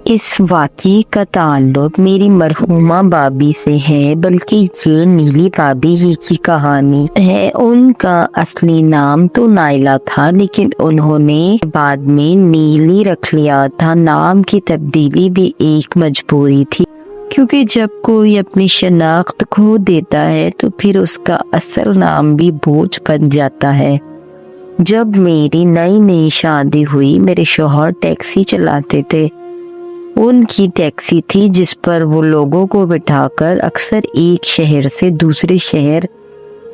اس واقعے کا تعلق میری مرحومہ بابی سے ہے، بلکہ یہ نیلی بابی ہی کی کہانی ہے۔ ان کا اصلی نام تو نائلہ تھا، لیکن انہوں نے بعد میں نیلی رکھ لیا تھا۔ نام کی تبدیلی بھی ایک مجبوری تھی، کیونکہ جب کوئی اپنی شناخت کھو دیتا ہے تو پھر اس کا اصل نام بھی بوجھ بن جاتا ہے۔ جب میری نئی شادی ہوئی، میرے شوہر ٹیکسی چلاتے تھے۔ ان کی ٹیکسی تھی جس پر وہ لوگوں کو بٹھا کر اکثر ایک شہر سے دوسرے شہر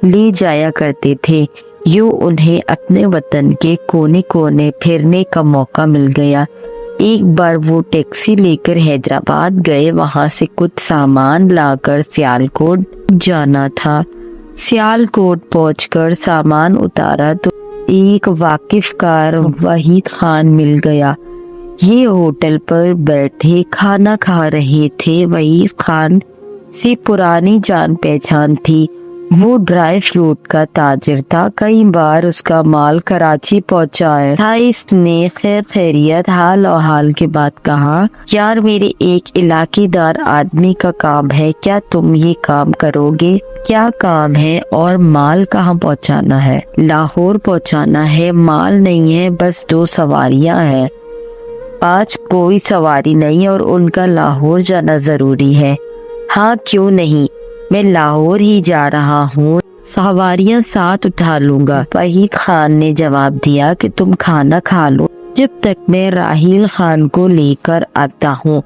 لے جایا کرتے تھے۔ یوں انہیں اپنے وطن کے کونے کونے پھرنے کا موقع مل گیا۔ ایک بار وہ ٹیکسی لے کر حیدرآباد گئے، وہاں سے کچھ سامان لا کر سیالکوٹ جانا تھا۔ سیالکوٹ پہنچ کر سامان اتارا تو ایک واقف کار وحید خان مل گیا۔ یہ ہوٹل پر بیٹھے کھانا کھا رہے تھے۔ وحید خان سے پرانی جان پہچان تھی۔ وہ ڈرائی فروٹ کا تاجر تھا، کئی بار اس کا مال کراچی پہنچایا تھا۔ اس نے خیریت حال و حال کے بعد کہا، یار میرے ایک علاقے دار آدمی کا کام ہے، کیا تم یہ کام کرو گے؟ کیا کام ہے اور مال کہاں پہنچانا ہے؟ لاہور پہنچانا ہے۔ مال نہیں ہے، بس 2 سواریاں ہیں۔ آج کوئی سواری نہیں اور ان کا لاہور جانا ضروری ہے۔ ہاں کیوں نہیں، میں لاہور ہی جا رہا ہوں، سواریاں ساتھ اٹھا لوں گا۔ وحید خان نے جواب دیا کہ تم کھانا کھا لو جب تک میں راحیل خان کو لے کر آتا ہوں۔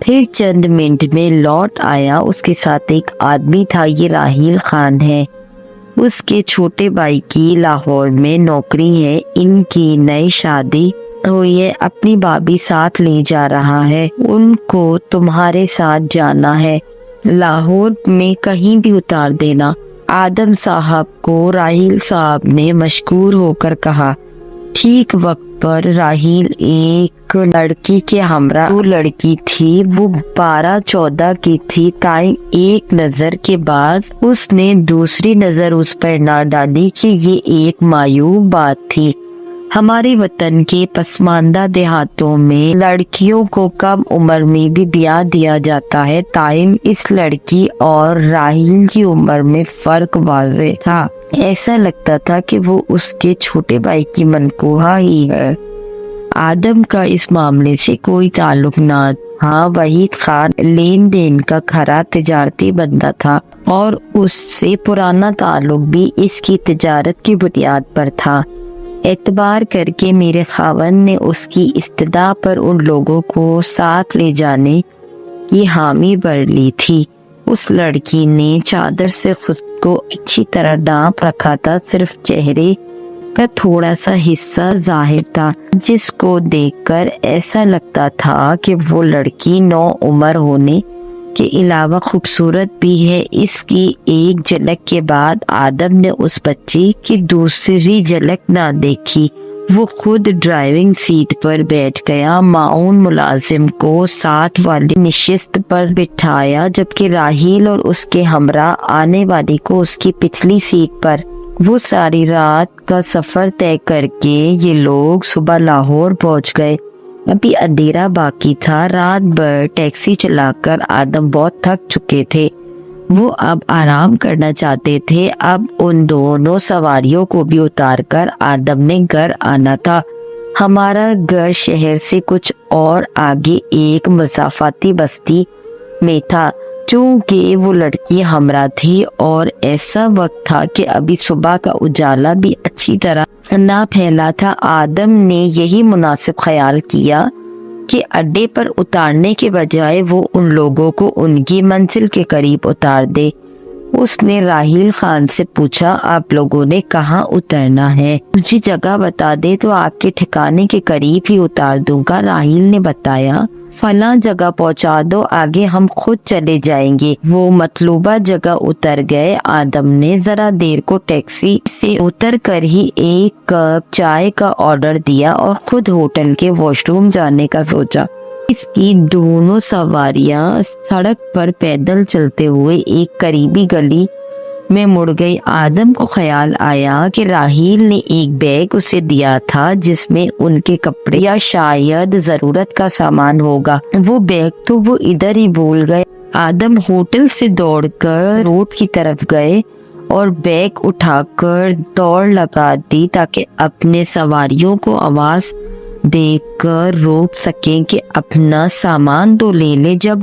پھر چند منٹ میں لوٹ آیا، اس کے ساتھ ایک آدمی تھا۔ یہ راحیل خان ہے، اس کے چھوٹے بھائی کی لاہور میں نوکری ہے۔ ان کی نئی شادی ہوئی ہے، اپنی بھابھی ساتھ لے جا رہا ہے۔ ان کو تمہارے ساتھ جانا ہے، لاہور میں کہیں بھی اتار دینا۔ آدم صاحب کو راحیل صاحب نے مشکور ہو کر کہا۔ ٹھیک وقت پر راحیل ایک لڑکی کے ہمراہ، وہ لڑکی تھی، وہ 12-14 کی تھی۔ تائیں ایک نظر کے بعد اس نے دوسری نظر اس پر نہ ڈالی کہ یہ ایک معیوب بات تھی۔ ہمارے وطن کے پسماندہ دیہاتوں میں لڑکیوں کو کم عمر میں بھی بیاہ دیا جاتا ہے، تاہم اس لڑکی اور راحیل کی عمر میں فرق واضح تھا۔ ایسا لگتا تھا کہ وہ اس کے چھوٹے بھائی کی منکوہا ہی ہے۔ آدم کا اس معاملے سے کوئی تعلق نہ تھا۔ وحید خان لین دین کا کھرا تجارتی بندہ تھا اور اس سے پرانا تعلق بھی اس کی تجارت کی بنیاد پر تھا۔ اعتبار کر کے میرے خاوند نے اس کی استدعا پر ان لوگوں کو ساتھ لے جانے کی حامی بھر لی تھی۔ اس لڑکی نے چادر سے خود کو اچھی طرح ڈھانپ رکھا تھا، صرف چہرے کا تھوڑا سا حصہ ظاہر تھا، جس کو دیکھ کر ایسا لگتا تھا کہ وہ لڑکی نو عمر ہونے کے علاوہ خوبصورت بھی ہے۔ اس کی ایک جھلک کے بعد آدم نے اس بچی کی دوسری جھلک نہ دیکھی۔ وہ خود ڈرائیونگ سیٹ پر بیٹھ گیا، معاون ملازم کو ساتھ والی نشست پر بٹھایا، جبکہ راحیل اور اس کے ہمراہ آنے والی کو اس کی پچھلی سیٹ پر۔ وہ ساری رات کا سفر طے کر کے یہ لوگ صبح لاہور پہنچ گئے۔ ابھی اندھیرا باقی تھا۔ رات بھر ٹیکسی چلا کر آدم بہت تھک چکے تھے، وہ اب آرام کرنا چاہتے تھے۔ اب ان دونوں سواریوں کو بھی اتار کر آدم نے گھر آنا تھا۔ ہمارا گھر شہر سے کچھ اور آگے ایک مسافاتی بستی میں تھا۔ چونکہ وہ لڑکی ہمراہ تھی اور ایسا وقت تھا کہ ابھی صبح کا اجالا بھی اچھی طرح نہ پھیلا تھا، آدم نے یہی مناسب خیال کیا کہ اڈے پر اتارنے کے بجائے وہ ان لوگوں کو ان کی منزل کے قریب اتار دے۔ اس نے راحیل خان سے پوچھا، آپ لوگوں نے کہاں اترنا ہے؟ مجھے جگہ بتا دے تو آپ کے ٹھکانے کے قریب ہی اتار دوں گا۔ راحیل نے بتایا، فلاں جگہ پہنچا دو، آگے ہم خود چلے جائیں گے۔ وہ مطلوبہ جگہ اتر گئے۔ آدم نے ذرا دیر کو ٹیکسی سے اتر کر ہی ایک کپ چائے کا آرڈر دیا اور خود ہوٹل کے واش روم جانے کا سوچا۔ اس کی دونوں سواریاں سڑک پر پیدل چلتے ہوئے ایک قریبی گلی میں مڑ گئی۔ آدم کو خیال آیا کہ راحیل نے ایک بیگ اسے دیا تھا جس میں ان کے کپڑے یا شاید ضرورت کا سامان ہوگا۔ وہ بیگ تو وہ ادھر ہی بھول گئے۔ آدم ہوٹل سے دوڑ کر روڈ کی طرف گئے اور بیگ اٹھا کر دوڑ لگا دی تاکہ اپنے سواریوں کو آواز دے کر روک سکیں کہ اپنا سامان تو لے لے۔ جب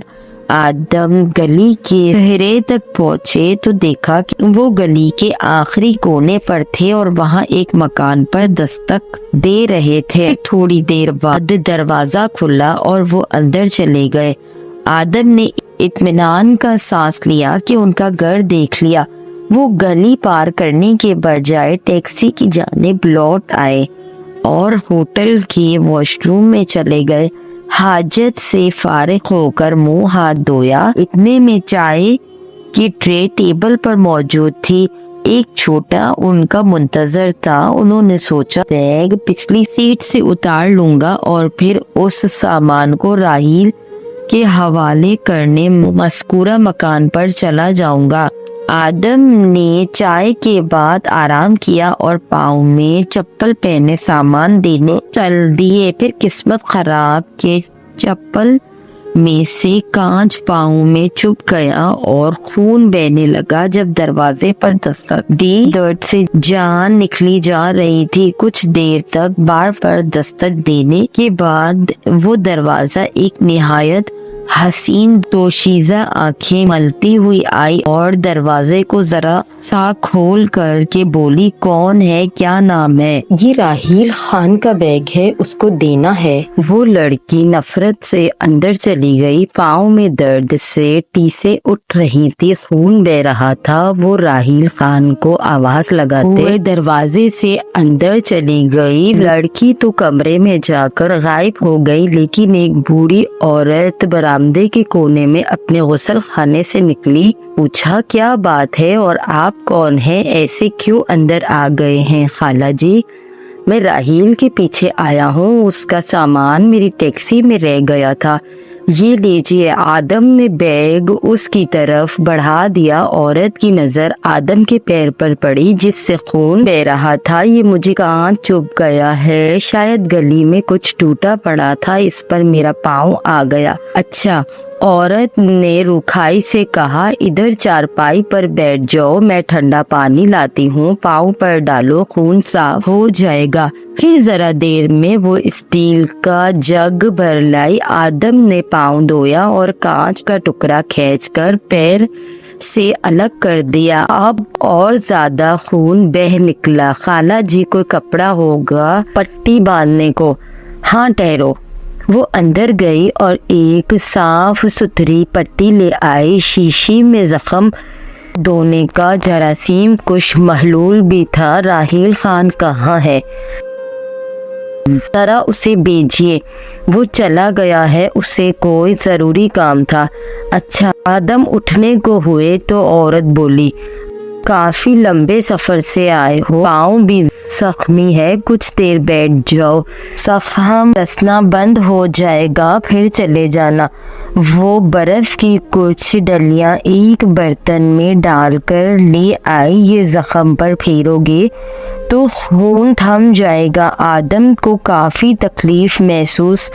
آدم گلی کے سہرے تک پہنچے تو دیکھا کہ وہ گلی کے آخری کونے پر تھے اور وہاں ایک مکان پر دستک دے رہے تھے۔ تھوڑی دیر بعد دروازہ کھلا اور وہ اندر چلے گئے۔ آدم نے اطمینان کا سانس لیا کہ ان کا گھر دیکھ لیا۔ وہ گلی پار کرنے کے بجائے ٹیکسی کی جانب لوٹ آئے اور ہوٹل کے واش روم میں چلے گئے۔ حاجت سے فارغ ہو کر منہ ہاتھ دھویا۔ اتنے میں چائے کی ٹرے ٹیبل پر موجود تھی۔ ایک چھوٹا ان کا منتظر تھا۔ انہوں نے سوچا بیگ پچھلی سیٹ سے اتار لوں گا اور پھر اس سامان کو راحیل کے حوالے کرنے مذکورہ مکان پر چلا جاؤں گا۔ آدم نے چائے کے بعد آرام کیا اور پاؤں میں چپل پہنے سامان دینے چل دیے۔ پھر قسمت خراب کے چپل میں سے کانچ پاؤں میں چبھ گیا اور خون بہنے لگا۔ جب دروازے پر دستک دی درد سے جان نکلی جا رہی تھی۔ کچھ دیر تک بار پر دستک دینے کے بعد وہ دروازہ ایک نہایت حسین دوشیزہ آنکھیں ملتی ہوئی آئی اور دروازے کو ذرا سا کھول کر کے بولی، کون ہے، کیا نام ہے؟ یہ راحیل خان کا بیگ ہے، اس کو دینا ہے۔ وہ لڑکی نفرت سے اندر چلی گئی۔ پاؤں میں درد سے ٹیسیں اٹھ رہی تھی، خون بہ رہا تھا۔ وہ راحیل خان کو آواز لگاتے ہوئے دروازے سے اندر چلی گئی۔ لڑکی تو کمرے میں جا کر غائب ہو گئی، لیکن ایک بوڑھی عورت برآمدے کے کونے میں اپنے غسل خانے سے نکلی۔ پوچھا، کیا بات ہے اور آپ کون ہیں؟ ایسے کیوں اندر آ گئے ہیں؟ خالہ جی، میں راحیل کے پیچھے آیا ہوں، اس کا سامان میری ٹیکسی میں رہ گیا تھا، یہ لیجیے۔ آدم نے بیگ اس کی طرف بڑھا دیا۔ عورت کی نظر آدم کے پیر پر پڑی جس سے خون بہ رہا تھا۔ یہ مجھے کہاں چبھ گیا ہے؟ شاید گلی میں کچھ ٹوٹا پڑا تھا، اس پر میرا پاؤں آ گیا۔ اچھا، عورت نے رکھائی سے کہا، ادھر چارپائی پر بیٹھ جاؤ، میں ٹھنڈا پانی لاتی ہوں، پاؤں پر ڈالو، خون صاف ہو جائے گا۔ پھر ذرا دیر میں وہ اسٹیل کا جگ بھر لائی۔ آدم نے پاؤں دھویا اور کانچ کا ٹکڑا کھینچ کر پیر سے الگ کر دیا۔ اب اور زیادہ خون بہ نکلا۔ خالہ جی، کوئی کپڑا ہوگا پٹی باندھنے کو؟ ہاں، ٹھہرو۔ وہ اندر گئی اور ایک صاف ستھری پٹی لے آئی۔ شیشی میں زخم دھونے کا جراثیم کش محلول بھی تھا۔ راحیل خان کہاں ہے؟ ذرا اسے بھیجیے، وہ چلا گیا ہے، اسے کوئی ضروری کام تھا۔ اچھا۔ آدم اٹھنے کو ہوئے تو عورت بولی، کافی لمبے سفر سے آئے ہو، پاؤں بھی زخمی ہے، کچھ دیر بیٹھ جاؤ، زخم رسنا بند ہو جائے گا، پھر چلے جانا۔ وہ برف کی کچھ ڈلیاں ایک برتن میں ڈال کر لے آئی۔ یہ زخم پر پھیرو گے تو خون تھم جائے گا۔ آدم کو کافی تکلیف محسوس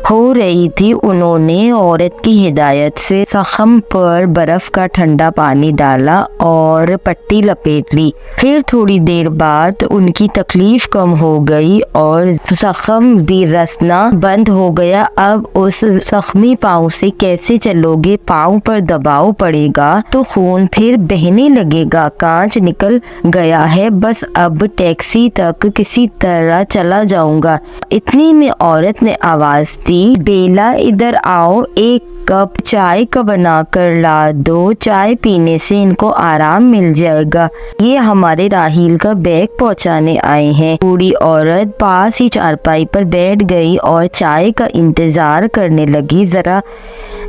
ہو رہی تھی۔ انہوں نے عورت کی ہدایت سے زخم پر برف کا ٹھنڈا پانی ڈالا اور پٹی لپیٹ لی۔ پھر تھوڑی دیر بعد ان کی تکلیف کم ہو گئی اور زخم بھی رسنا بند ہو گیا۔ اب اس زخمی پاؤں سے کیسے چلو گے؟ پاؤں پر دباؤ پڑے گا تو خون پھر بہنے لگے گا۔ کانچ نکل گیا ہے، بس اب ٹیکسی تک کسی طرح چلا جاؤں گا۔ اتنے میں عورت نے آواز دی، بیلا ادھر آؤ، ایک کپ چائے کا بنا کر لا دو، چائے پینے سے ان کو آرام مل جائے گا۔ یہ ہمارے راحیل کا بیگ پہنچانے آئے ہیں۔ بوڑھی عورت پاس ہی چارپائی پر بیٹھ گئی اور چائے کا انتظار کرنے لگی۔ ذرا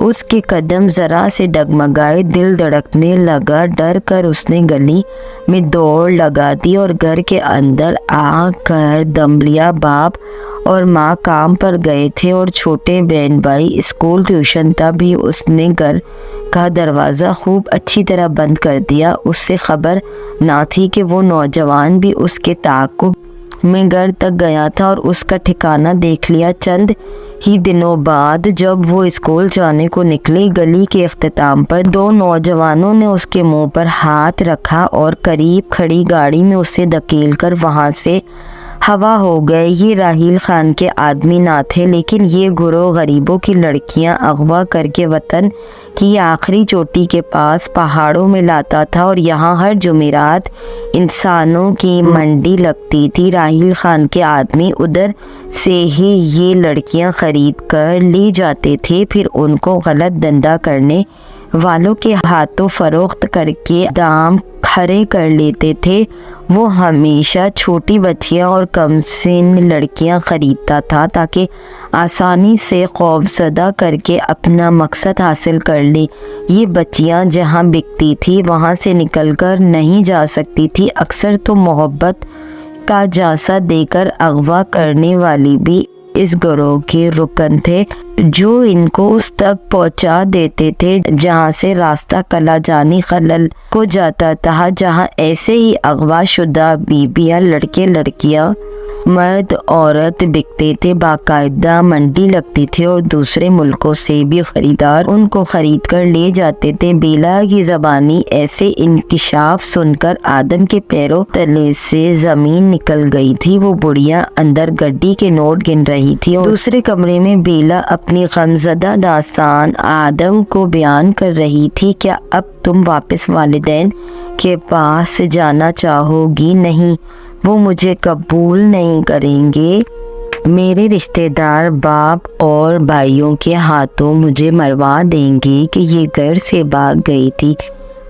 اس کے قدم ذرا سے ڈگمگائے، دل دھڑکنے لگا۔ ڈر کر اس نے گلی میں دوڑ لگا دی اور گھر کے اندر آ کر دم لیا۔ باپ اور ماں کام پر گئے تھے اور چھوٹے بہن بھائی اسکول ٹیوشن تھا بھی اس نے گھر کا دروازہ خوب اچھی طرح بند کر دیا۔ اس سے خبر نہ تھی کہ وہ نوجوان بھی اس کے تعاقب میں گھر تک گیا تھا اور اس کا ٹھکانہ دیکھ لیا۔ چند ہی دنوں بعد جب وہ اسکول جانے کو نکلے، گلی کے اختتام پر دو نوجوانوں نے اس کے منہ پر ہاتھ رکھا اور قریب کھڑی گاڑی میں اسے دھکیل کر وہاں سے ہوا ہو گئے۔ یہ راحیل خان کے آدمی نہ تھے، لیکن یہ گروہ غریبوں کی لڑکیاں اغوا کر کے وطن کی آخری چوٹی کے پاس پہاڑوں میں لاتا تھا اور یہاں ہر جمعرات انسانوں کی منڈی لگتی تھی۔ راحیل خان کے آدمی ادھر سے ہی یہ لڑکیاں خرید کر لے جاتے تھے، پھر ان کو غلط دھندا کرنے والوں کے ہاتھوں فروخت کر کے دام کھڑے کر لیتے تھے۔ وہ ہمیشہ چھوٹی بچیاں اور کم سن لڑکیاں خریدتا تھا تاکہ آسانی سے خوفزدہ کر کے اپنا مقصد حاصل کر لے۔ یہ بچیاں جہاں بکتی تھی وہاں سے نکل کر نہیں جا سکتی تھی۔ اکثر تو محبت کا جاسا دے کر اغوا کرنے والی بھی اس گروہ کے رکن تھے، جو ان کو اس تک پہنچا دیتے تھے جہاں سے راستہ کلا جانی خلل کو جاتا تھا، جہاں ایسے ہی اغوا شدہ بیویاں، لڑکے لڑکیاں، مرد عورت بکتے تھے۔ باقاعدہ منڈی لگتی تھی اور دوسرے ملکوں سے بھی خریدار ان کو خرید کر لے جاتے تھے۔ بیلا کی زبانی ایسے انکشاف سن کر آدم کے پیروں تلے سے زمین نکل گئی تھی۔ وہ بڑھیا اندر گڈی کے نوٹ گن رہی تھی اور دوسرے کمرے میں بیلا اپنی غمزدہ داستان آدم کو بیان کر رہی تھی۔ کیا اب تم واپس والدین کے پاس جانا چاہو گی؟ نہیں، وہ مجھے قبول نہیں کریں گے۔ میرے رشتہ دار باپ اور بھائیوں کے ہاتھوں مجھے مروا دیں گے کہ یہ گھر سے بھاگ گئی تھی۔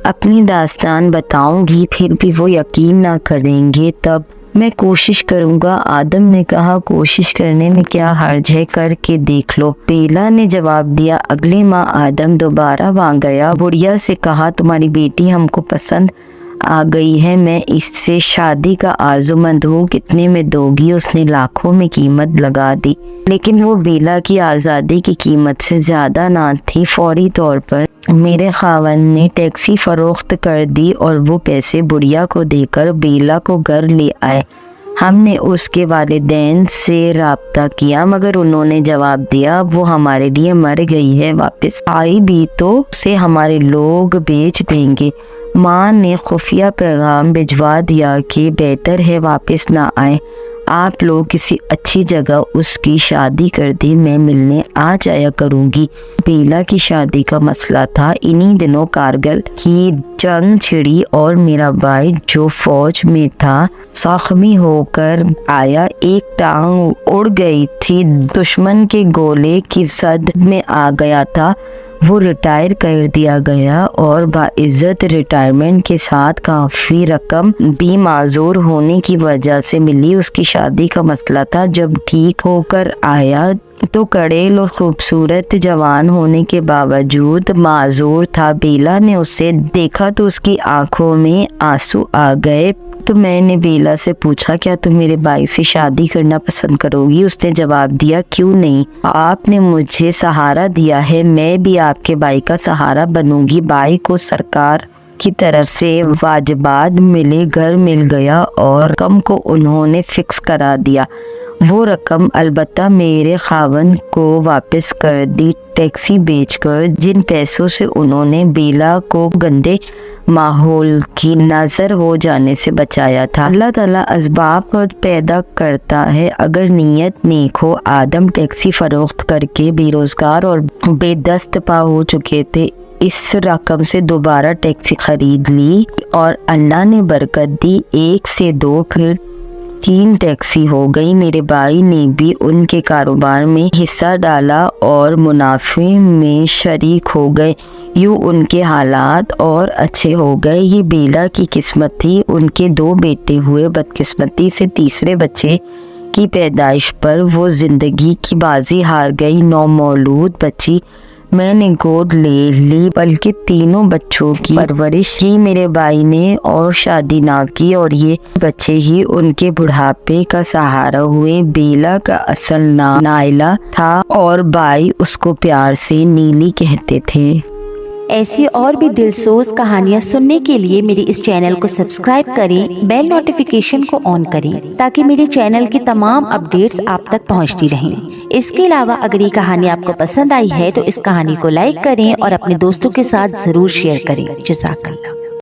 اپنی داستان بتاؤں گی، پھر بھی وہ یقین نہ کریں گے۔ تب میں کوشش کروں گا۔ آدم نے کہا، کوشش کرنے میں کیا حرج ہے، کر کے دیکھ لو۔ بیلا نے جواب دیا۔ اگلے ماہ آدم دوبارہ وہاں گیا۔ بڑھیا سے کہا، تمہاری بیٹی ہم کو پسند آ گئی ہے، میں اس سے شادی کا آرزومند ہوں، کتنے میں دو گی؟ اس نے لاکھوں میں قیمت لگا دی، لیکن وہ بیلا کی آزادی کی قیمت سے زیادہ نہ تھی۔ فوری طور پر میرے خاوند نے ٹیکسی فروخت کر دی اور وہ پیسے بڑھیا کو دے کر بیلا کو گھر لے آئے۔ ہم نے اس کے والدین سے رابطہ کیا، مگر انہوں نے جواب دیا وہ ہمارے لیے مر گئی ہے، واپس آئی بھی تو اسے ہمارے لوگ بیچ دیں گے۔ ماں نے خفیہ پیغام بھجوا دیا کہ بہتر ہے واپس نہ آئے، آپ لوگ کسی اچھی جگہ اس کی شادی کر دیں، میں ملنے آ جایا کروں گی۔ بیلا کی شادی کا مسئلہ تھا۔ انہی دنوں کارگل کی جنگ چھڑی اور میرا بھائی جو فوج میں تھا زخمی ہو کر آیا، ایک ٹانگ اڑ گئی تھی، دشمن کے گولے کی زد میں آ گیا تھا، وہ ریٹائر کر دیا گیا اور باعزت ریٹائرمنٹ کے ساتھ کافی رقم بھی معذور ہونے کی وجہ سے ملی۔ اس کی شادی کا مسئلہ تھا۔ جب ٹھیک ہو کر آیا تو کڑیل اور خوبصورت جوان ہونے کے باوجود معذور تھا۔ بیلا نے اسے دیکھا تو اس کی آنکھوں میں آنسو آ گئے۔ تو میں نے بیلا سے پوچھا، کیا تم میرے بھائی سے شادی کرنا پسند کرو گی؟ اس نے جواب دیا، کیوں نہیں، آپ نے مجھے سہارا دیا ہے، میں بھی آپ کے بھائی کا سہارا بنوں گی۔ بھائی کو سرکار کی طرف سے واجبات ملے، گھر مل گیا اور رقم کو انہوں نے فکس کرا دیا۔ وہ رقم البتہ میرے خاوند کو واپس کر دی، ٹیکسی بیچ کر، جن پیسوں سے انہوں نے بیلا کو گندے ماحول کی نظر ہو جانے سے بچایا تھا۔ اللہ تعالیٰ اسباب پیدا کرتا ہے، اگر نیت نیک ہو۔ آدم ٹیکسی فروخت کر کے بے روزگار اور بے دست پا ہو چکے تھے۔ اس رقم سے دوبارہ ٹیکسی خرید لی اور اللہ نے برکت دی، 1 سے 2 پھر 3 ٹیکسی ہو گئی۔ میرے بھائی نے بھی ان کے کاروبار میں حصہ ڈالا اور منافع میں شریک ہو گئے، یوں ان کے حالات اور اچھے ہو گئے۔ یہ بیلا کی قسمت تھی۔ ان کے 2 بیٹے ہوئے، بدقسمتی سے تیسرے بچے کی پیدائش پر وہ زندگی کی بازی ہار گئی۔ نومولود بچی میں نے گود لے لی، بلکہ تینوں بچوں کی پرورش کی میرے بھائی نے اور شادی نہ کی، اور یہ بچے ہی ان کے بڑھاپے کا سہارا ہوئے۔ بیلا کا اصل نام نائلہ تھا اور بھائی اس کو پیار سے نیلی کہتے تھے۔ ایسی اور بھی دلسوز کہانیاں سننے کے لیے میری اس چینل کو سبسکرائب کریں، بیل نوٹیفیکیشن کو آن کریں تاکہ میرے چینل کی تمام اپڈیٹس آپ تک پہنچتی رہیں۔ اس کے علاوہ اگر یہ کہانی آپ کو پسند آئی ہے تو اس کہانی کو لائک کریں اور اپنے دوستوں کے ساتھ ضرور شیئر کریں۔ جزاک اللہ۔